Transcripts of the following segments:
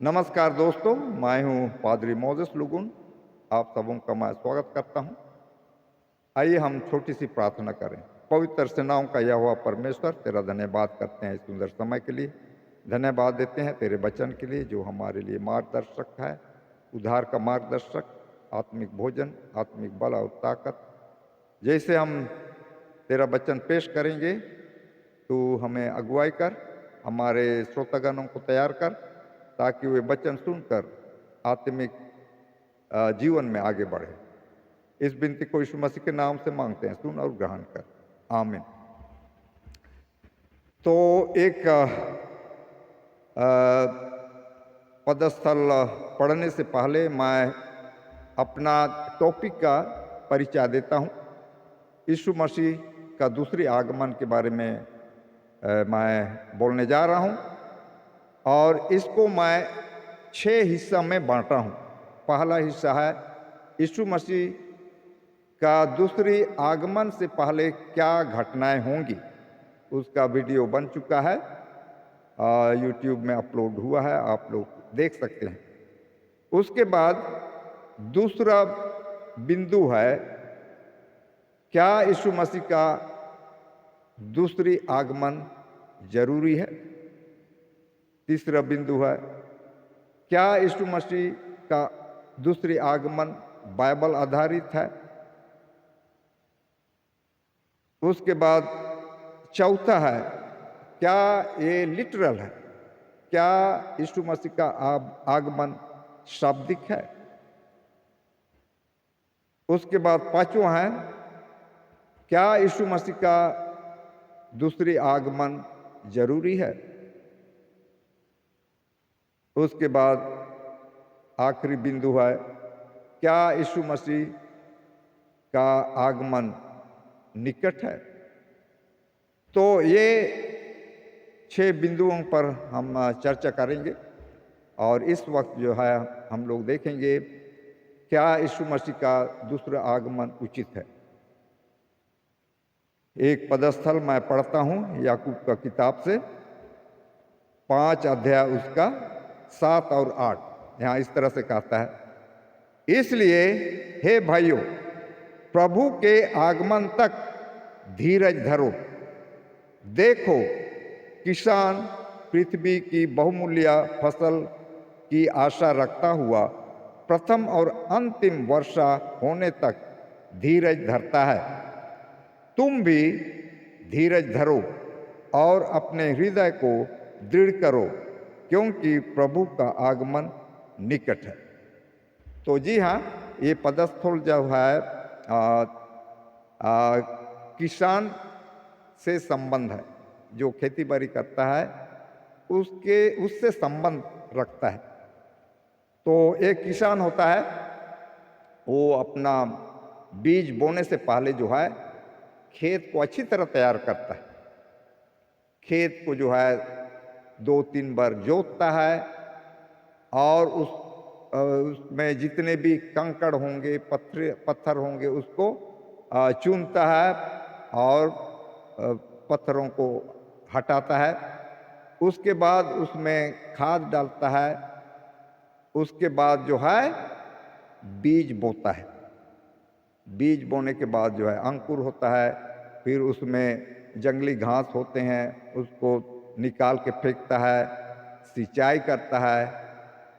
नमस्कार दोस्तों, मैं हूं पादरी मोजेस लुगुन। आप सबों का मैं स्वागत करता हूं। आइए हम छोटी सी प्रार्थना करें। पवित्र सेनाओं का यहोवा परमेश्वर, तेरा धन्यवाद करते हैं इस सुंदर समय के लिए। धन्यवाद देते हैं तेरे वचन के लिए जो हमारे लिए मार्गदर्शक है, उद्धार का मार्गदर्शक, आत्मिक भोजन, आत्मिक बल और ताकत। जैसे हम तेरा वचन पेश करेंगे, तू हमें अगुवाई कर, हमारे श्रोतागणों को तैयार कर, ताकि वे वचन सुनकर आत्मिक जीवन में आगे बढ़े। इस विनती को यीशु मसीह के नाम से मांगते हैं, सुन और ग्रहण कर, आमीन। तो एक पदस्थल पढ़ने से पहले मैं अपना टॉपिक का परिचय देता हूँ। यीशु मसीह का दूसरी आगमन के बारे में मैं बोलने जा रहा हूँ और इसको मैं 6 हिस्सा में बांटा हूँ। पहला हिस्सा है यीशु मसीह का दूसरी आगमन से पहले क्या घटनाएं होंगी। उसका वीडियो बन चुका है, यूट्यूब में अपलोड हुआ है, आप लोग देख सकते हैं। उसके बाद दूसरा बिंदु है, क्या यीशु मसीह का दूसरी आगमन जरूरी है। तीसरा बिंदु है, क्या यीशु मसीह का दूसरी आगमन बाइबल आधारित है। उसके बाद चौथा है, क्या ये लिटरल है, क्या यीशु मसीह का आगमन शाब्दिक है। उसके बाद पांचवा है, क्या यीशु मसीह का दूसरी आगमन जरूरी है। उसके बाद आखिरी बिंदु है, क्या यीशु मसीह का आगमन निकट है। तो ये 6 बिंदुओं पर हम चर्चा करेंगे और इस वक्त जो है हम लोग देखेंगे क्या यीशु मसीह का दूसरा आगमन उचित है। एक पदस्थल मैं पढ़ता हूँ याकूब का किताब से, 5 अध्याय उसका 7 और 8। यहाँ इस तरह से कहता है, इसलिए हे भाइयों, प्रभु के आगमन तक धीरज धरो। देखो, किसान पृथ्वी की बहुमूल्य फसल की आशा रखता हुआ प्रथम और अंतिम वर्षा होने तक धीरज धरता है। तुम भी धीरज धरो और अपने हृदय को दृढ़ करो, क्योंकि प्रभु का आगमन निकट है। तो जी हाँ, ये पदस्थल जो है किसान से संबंध है। जो खेती बाड़ी करता है उससे संबंध रखता है। तो एक किसान होता है, वो अपना बीज बोने से पहले जो है खेत को अच्छी तरह तैयार करता है। खेत को जो है 2-3 बार जोतता है और उसमें जितने भी कंकड़ होंगे, पत्थर होंगे, उसको चुनता है और पत्थरों को हटाता है। उसके बाद उसमें खाद डालता है। उसके बाद जो है बीज बोता है। बीज बोने के बाद जो है अंकुर होता है। फिर उसमें जंगली घास होते हैं, उसको निकाल के फेंकता है, सिंचाई करता है।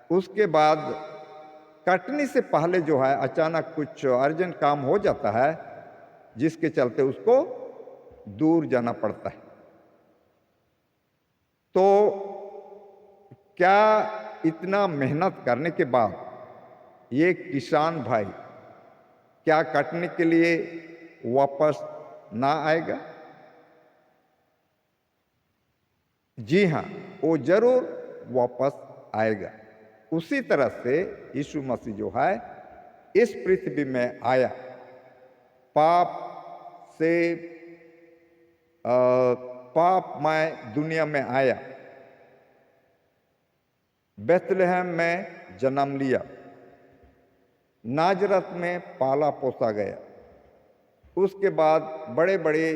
उसके बाद कटनी से पहले जो है अचानक कुछ अर्जेंट काम हो जाता है, जिसके चलते उसको दूर जाना पड़ता है। तो क्या इतना मेहनत करने के बाद ये किसान भाई क्या कटने के लिए वापस ना आएगा? जी हाँ, वो जरूर वापस आएगा। उसी तरह से यीशु मसीह जो है इस पृथ्वी में आया, पाप से पापमय दुनिया में आया, बेथलेहम में जन्म लिया, नाजरत में पाला पोसा गया। उसके बाद बड़े बड़े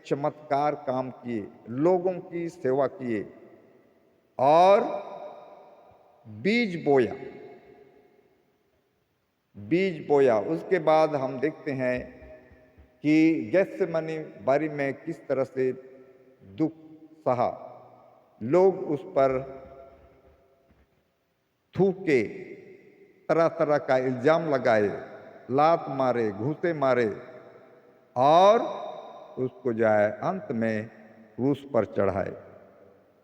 चमत्कार काम किए, लोगों की सेवा किए और बीज बोया, बीज बोया। उसके बाद हम देखते हैं कि गेत्सेमनी बारी में किस तरह से दुख सहा, लोग उस पर थूके, तरह तरह का इल्जाम लगाए, लात मारे, घूंसे मारे और उसको जो है अंत में क्रूस पर चढ़ाए।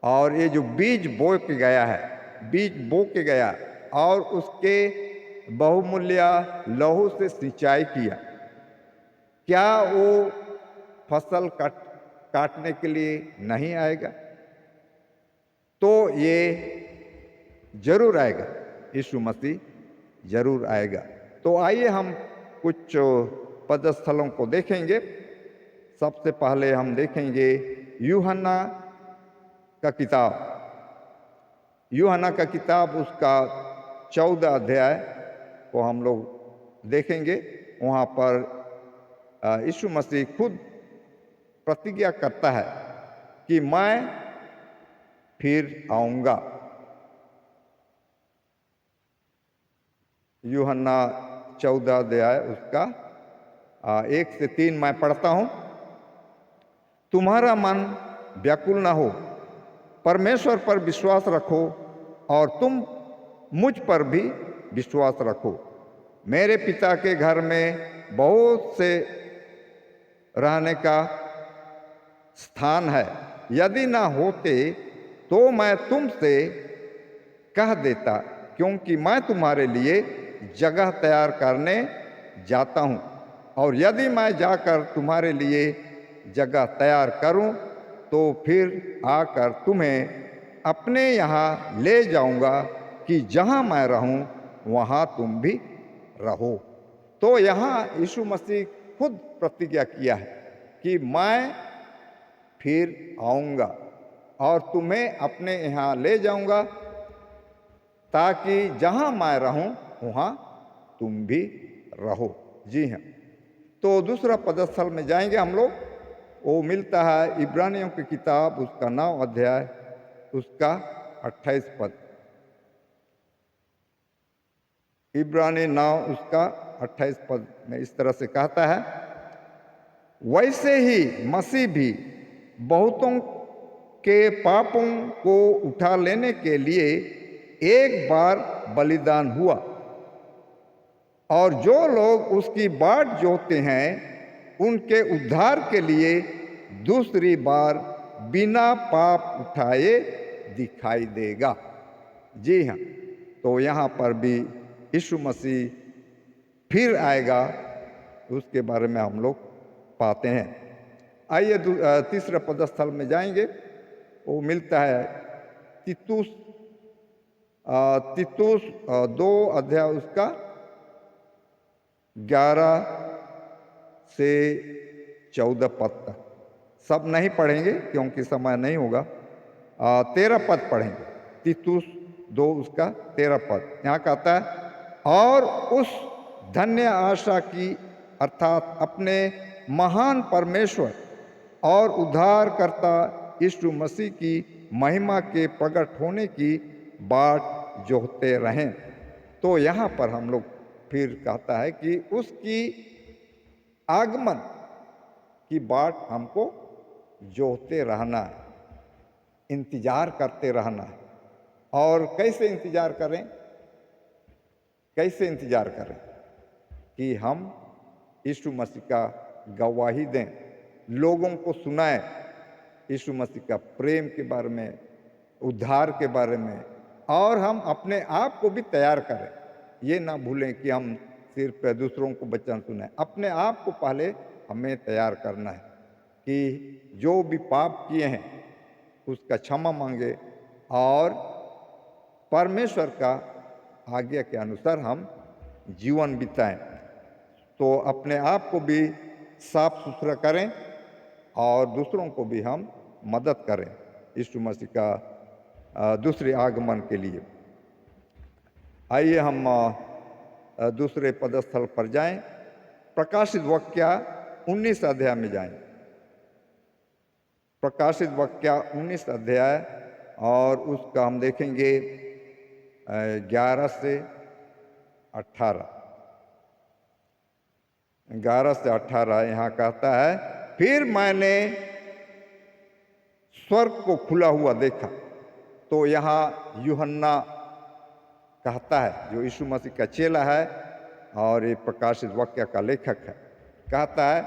और ये जो बीज बो के गया है, बीज बो के गया और उसके बहुमूल्य लहू से सिंचाई किया, क्या वो फसल काटने के लिए नहीं आएगा? तो ये जरूर आएगा, यीशु मसीह जरूर आएगा। तो आइए हम कुछ पदस्थलों को देखेंगे। सबसे पहले हम देखेंगे यूहन्ना का किताब, यूहन्ना का किताब उसका 14 अध्याय को हम लोग देखेंगे। वहाँ पर यीशु मसीह खुद प्रतिज्ञा करता है कि मैं फिर आऊँगा। यूहन्ना 14 अध्याय उसका 1 से 3 मैं पढ़ता हूँ। तुम्हारा मन व्याकुल न हो, परमेश्वर पर विश्वास रखो और तुम मुझ पर भी विश्वास रखो। मेरे पिता के घर में बहुत से रहने का स्थान है, यदि ना होते तो मैं तुमसे कह देता, क्योंकि मैं तुम्हारे लिए जगह तैयार करने जाता हूँ। और यदि मैं जाकर तुम्हारे लिए जगह तैयार करूँ तो फिर आकर तुम्हें अपने यहाँ ले जाऊँगा कि जहाँ मैं रहूँ वहाँ तुम भी रहो। तो यहाँ यीशु मसीह खुद प्रतिज्ञा किया है कि मैं फिर आऊँगा और तुम्हें अपने यहाँ ले जाऊँगा ताकि जहाँ मैं रहूँ वहाँ तुम भी रहो। जी हाँ। तो दूसरा पदस्थल में जाएंगे हम लोग, वो मिलता है इब्रानियों की किताब उसका 9 अध्याय उसका 28 पद। इब्रानी 9 उसका 28 पद में इस तरह से कहता है, वैसे ही मसीह भी बहुतों के पापों को उठा लेने के लिए एक बार बलिदान हुआ, और जो लोग उसकी बाट जोहते हैं उनके उद्धार के लिए दूसरी बार बिना पाप उठाए दिखाई देगा। जी हाँ। तो यहाँ पर भी यीशु मसीह फिर आएगा, उसके बारे में हम लोग पाते हैं। आइए तीसरे पदस्थल में जाएंगे। वो मिलता है तीतुस 2 अध्याय उसका 11 से 14 पद तक। सब नहीं पढ़ेंगे क्योंकि समय नहीं होगा। 13 पद पढ़ेंगे। तीतुस 2 उसका 13 पद। यहाँ कहता है, और उस धन्य आशा की अर्थात अपने महान परमेश्वर और उद्धारकर्ता यीशु मसीह की महिमा के प्रकट होने की बाट जोहते रहें। तो यहाँ पर हम लोग फिर कहता है कि उसकी आगमन की बाट हमको जोहते रहना है, इंतजार करते रहना है। और कैसे इंतजार करें? कैसे इंतजार करें? कि हम यीशु मसीह का गवाही दें, लोगों को सुनाएं यीशु मसीह का प्रेम के बारे में, उद्धार के बारे में, और हम अपने आप को भी तैयार करें। ये ना भूलें कि हम सिर्फ दूसरों को वचन सुनाएं, अपने आप को पहले हमें तैयार करना है कि जो भी पाप किए हैं उसका क्षमा मांगे और परमेश्वर का आज्ञा के अनुसार हम जीवन बिताएं। तो अपने आप को भी साफ सुथरा करें और दूसरों को भी हम मदद करें यीशु मसीह का दूसरे आगमन के लिए। आइए हम दूसरे पदस्थल पर जाएं। प्रकाशित वाक्य 19 अध्याय में जाएं। प्रकाशित वाक्य 19 अध्याय और उसका हम देखेंगे 11 से 18, 11 से 18 यहाँ कहता है, फिर मैंने स्वर्ग को खुला हुआ देखा। तो यहाँ यूहन्ना कहता है, जो यीशु मसीह का चेला है और ये प्रकाशित वाक्य का लेखक है, कहता है,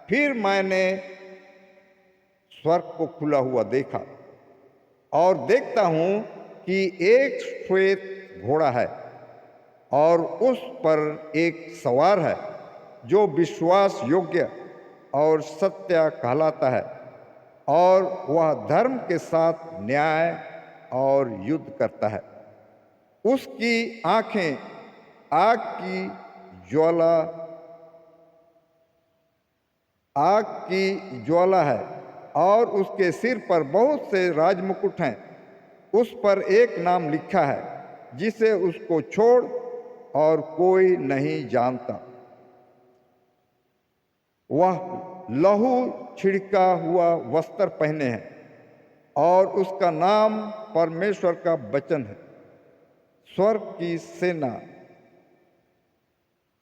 फिर मैंने स्वर्ग को खुला हुआ देखा और देखता हूं कि एक श्वेत घोड़ा है और उस पर एक सवार है जो विश्वास योग्य और सत्य कहलाता है, और वह धर्म के साथ न्याय और युद्ध करता है। उसकी आंखें आग की ज्वाला है और उसके सिर पर बहुत से राजमुकुट हैं। उस पर एक नाम लिखा है जिसे उसको छोड़ और कोई नहीं जानता। वह लहू छिड़का हुआ वस्त्र पहने हैं और उसका नाम परमेश्वर का वचन है। स्वर्ग की सेना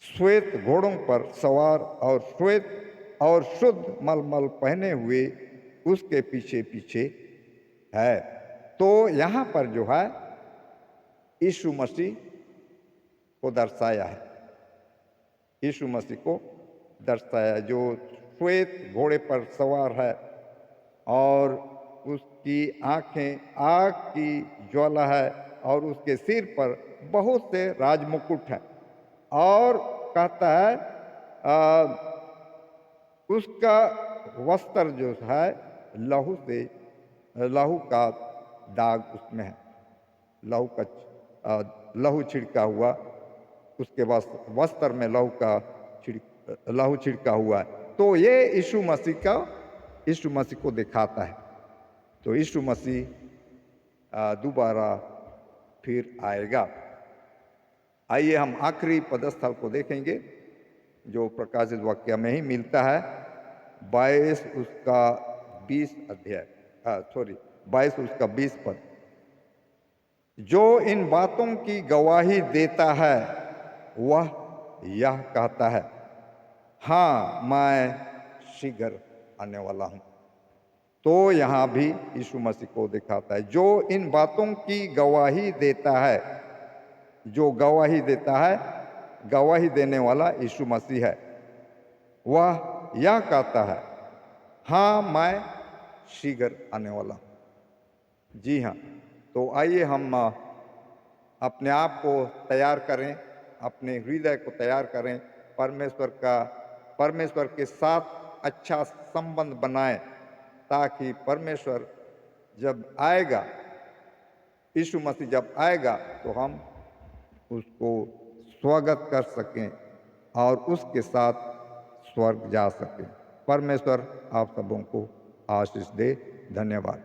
श्वेत घोड़ों पर सवार और श्वेत और शुद्ध मलमल पहने हुए उसके पीछे पीछे है। तो यहाँ पर जो है यीशु मसीह को दर्शाया है, यीशु मसीह को दर्शाया, जो श्वेत घोड़े पर सवार है और उसकी आंखें आग की ज्वाला है और उसके सिर पर बहुत से राजमुकुट हैं। और कहता है उसका वस्त्र जो है लहू का दाग उसमें है, लहू छिड़का हुआ, उसके वस्त्र में लहू छिड़का हुआ है। तो ये यीशु मसीह को दिखाता है। तो यीशु मसीह दोबारा फिर आएगा। आइए हम आखिरी पदस्थल को देखेंगे जो प्रकाशित वाक्य में ही मिलता है, 22 उसका 20 अध्याय, 22 उसका 20 पद। जो इन बातों की गवाही देता है वह यह कहता है, हाँ मैं शीघ्र आने वाला हूं। तो यहां भी यीशु मसीह को दिखाता है, जो इन बातों की गवाही देता है। जो गवाही देता है, गवाही देने वाला यीशु मसीह है। वह यह कहता है, हाँ मैं शीघ्र आने वाला हूं। जी हाँ, तो आइए हम अपने आप को तैयार करें, अपने हृदय को तैयार करें, परमेश्वर के साथ अच्छा संबंध बनाएं, ताकि परमेश्वर जब आएगा, यीशु मसीह जब आएगा, तो हम उसको स्वागत कर सकें और उसके साथ स्वर्ग जा सकें। परमेश्वर आप सबों को आशीष दे। धन्यवाद।